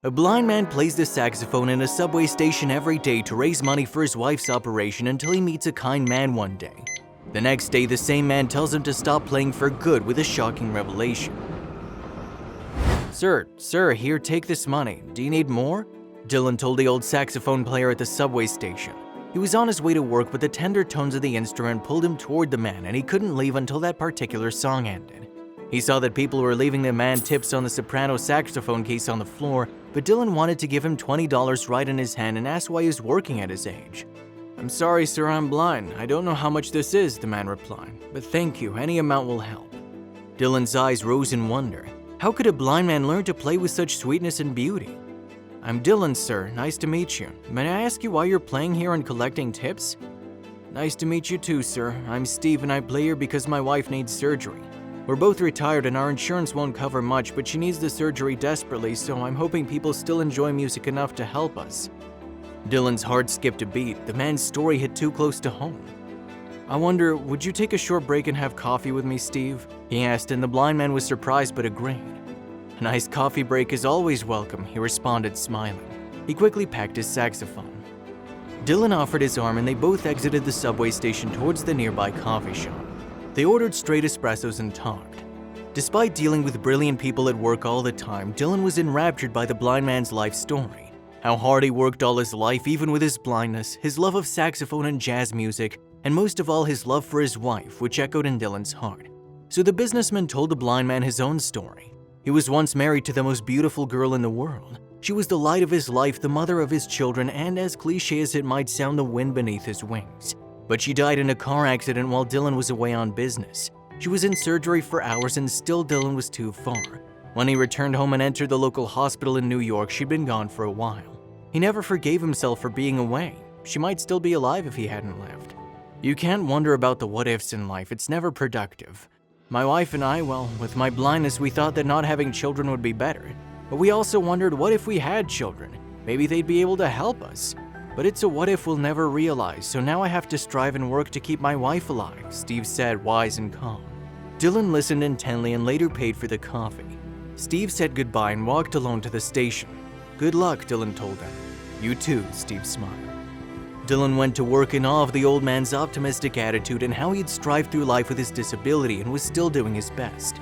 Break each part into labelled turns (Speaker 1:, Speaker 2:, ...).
Speaker 1: A blind man plays the saxophone in a subway station every day to raise money for his wife's operation until he meets a kind man one day. The next day, the same man tells him to stop playing for good with a shocking revelation. Sir, here, take this money. Do you need more? Dylan told the old saxophone player at the subway station. He was on his way to work, but the tender tones of the instrument pulled him toward the man, and he couldn't leave until that particular song ended. He saw that people were leaving the man tips on the soprano saxophone case on the floor, but Dylan wanted to give him $20 right in his hand and asked why he was working at his age. "I'm sorry, sir, I'm blind. I don't know how much this is," the man replied, "but thank you, any amount will help." Dylan's eyes rose in wonder. How could a blind man learn to play with such sweetness and beauty? "I'm Dylan, sir. Nice to meet you. May I ask you why you're playing here and collecting tips?" "Nice to meet you too, sir. I'm Steve and I play here because my wife needs surgery. We're both retired and our insurance won't cover much, but she needs the surgery desperately, so I'm hoping people still enjoy music enough to help us." Dylan's heart skipped a beat. The man's story hit too close to home. "I wonder, would you take a short break and have coffee with me, Steve?" he asked, and the blind man was surprised but agreed. "A nice coffee break is always welcome," he responded, smiling. He quickly packed his saxophone. Dylan offered his arm and they both exited the subway station towards the nearby coffee shop. They ordered straight espressos and talked. Despite dealing with brilliant people at work all the time, Dylan was enraptured by the blind man's life story. How hard he worked all his life, even with his blindness, his love of saxophone and jazz music, and most of all his love for his wife, which echoed in Dylan's heart. So the businessman told the blind man his own story. He was once married to the most beautiful girl in the world. She was the light of his life, the mother of his children, and as cliche as it might sound, the wind beneath his wings. But she died in a car accident while Dylan was away on business. She was in surgery for hours and still Dylan was too far. When he returned home and entered the local hospital in New York, she'd been gone for a while. He never forgave himself for being away. She might still be alive if he hadn't left. You can't wonder about the what-ifs in life. It's never productive. My wife and I, well, with my blindness, we thought that not having children would be better. But we also wondered, what if we had children? Maybe they'd be able to help us. But it's a what-if we'll never realize, so now I have to strive and work to keep my wife alive, Steve said, wise and calm. Dylan listened intently and later paid for the coffee. Steve said goodbye and walked alone to the station. "Good luck," Dylan told him. "You too," Steve smiled. Dylan went to work in awe of the old man's optimistic attitude and how he'd strived through life with his disability and was still doing his best.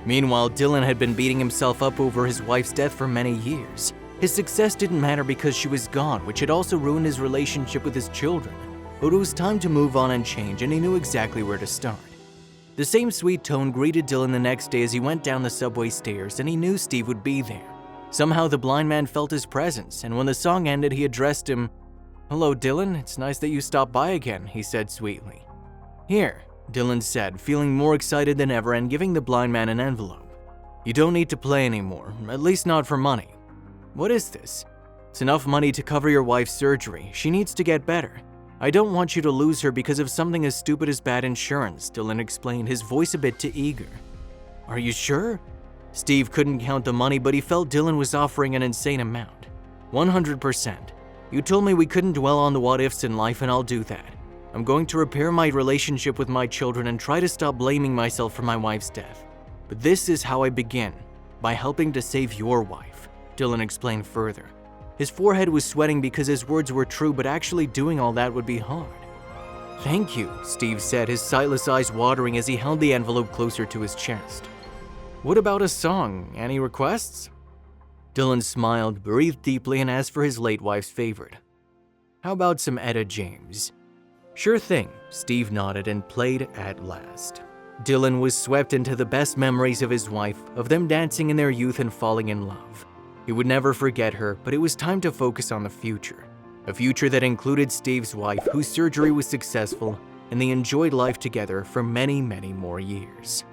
Speaker 1: Meanwhile, Dylan had been beating himself up over his wife's death for many years. His success didn't matter because she was gone, which had also ruined his relationship with his children. But it was time to move on and change, and he knew exactly where to start. The same sweet tone greeted Dylan the next day as he went down the subway stairs, and he knew Steve would be there. Somehow the blind man felt his presence, and when the song ended, he addressed him. "Hello, Dylan. It's nice that you stopped by again," he said sweetly. "Here," Dylan said, feeling more excited than ever and giving the blind man an envelope. "You don't need to play anymore, at least not for money." "What is this?" "It's enough money to cover your wife's surgery. She needs to get better. I don't want you to lose her because of something as stupid as bad insurance," Dylan explained, his voice a bit too eager. "Are you sure?" Steve couldn't count the money, but he felt Dylan was offering an insane amount. 100%. "You told me we couldn't dwell on the what-ifs in life, and I'll do that. I'm going to repair my relationship with my children and try to stop blaming myself for my wife's death. But this is how I begin, by helping to save your wife," Dylan explained further. His forehead was sweating because his words were true, but actually doing all that would be hard. "Thank you," Steve said, his sightless eyes watering as he held the envelope closer to his chest. "What about a song? Any requests?" Dylan smiled, breathed deeply, and asked for his late wife's favorite. "How about some Etta James?" "Sure thing," Steve nodded and played at last. Dylan was swept into the best memories of his wife, of them dancing in their youth and falling in love. He would never forget her, but it was time to focus on the future. A future that included Steve's wife, whose surgery was successful, and they enjoyed life together for many, many more years.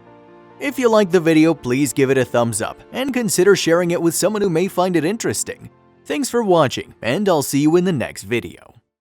Speaker 1: If you liked the video, please give it a thumbs up, and consider sharing it with someone who may find it interesting. Thanks for watching, and I'll see you in the next video.